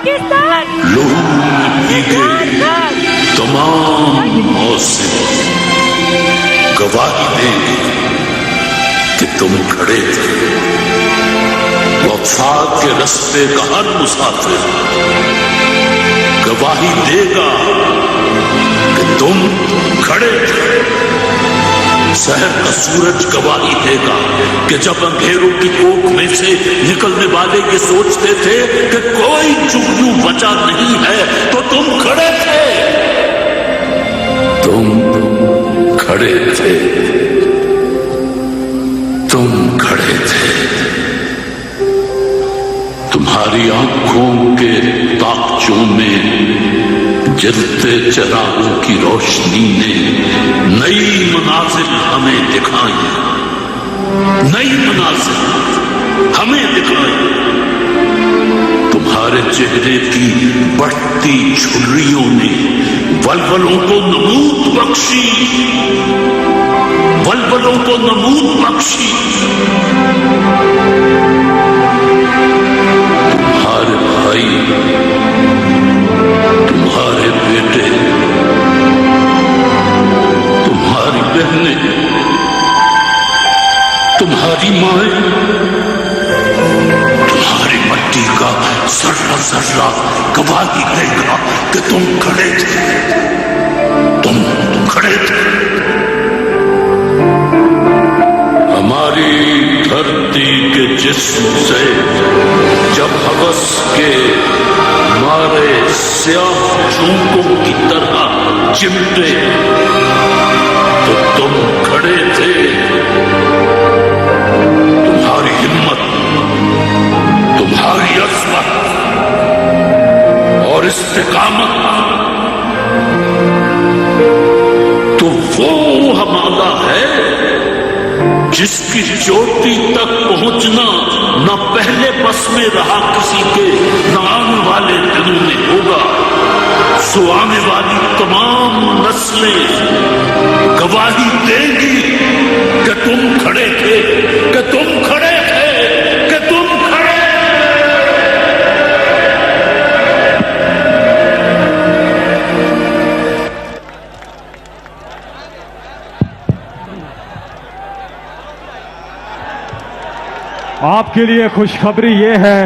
पाकिस्तान लहू में भीगे तमाम मौसम गवाही देंगे कि तुम खड़े थे। वफा के रस्ते का हर मुसाफिर गवाही देगा कि तुम खड़े थे। शहर का सूरज गवाही देगा कि जब अंधेरों की कोख में से निकलने वाले ये सोचते थे कि कोई जुगनू बचा नहीं है, तो तुम खड़े थे। तुम खड़े थे। तुम खड़े थे। तुम्हारी आंखों के ताकचों में जलते चिरागों की रोशनी ने नई मनाजिल हमें दिखाई। नई मनाजिल हमें दिखाई। तुम्हारे चेहरे की बढ़ती झुर्रियों ने वलवलों को नमूद बख्शी। वलवलों को नमूद बख्शी। तुम्हारे भाई, तुम्हारे बेटे, तुम्हारी बहनें, तुम्हारी माएं, तुम्हारी मट्टी का जर्रा जर्रा गवाही देगा कि तुम खड़े थे। तुम खड़े थे। हमारी धरती के जिस्म से जब हवस के मारे स्याह झोंकों की तरह चिमटे, तो तुम खड़े थे। तुम्हारी हिम्मत, तुम्हारी अज़मत और इस्तिकामत तो वो हमारा है जिसकी चोटी तक पहुंचना न पहले बस में रहा किसी के, न आने वाले दिनों में होगा। सो आने वाली तमाम नस्लें गवाही देंगी कि तुम खड़े थे, कि तुम खड़े थे, कि तुम खड़े। आपके लिए खुशखबरी ये है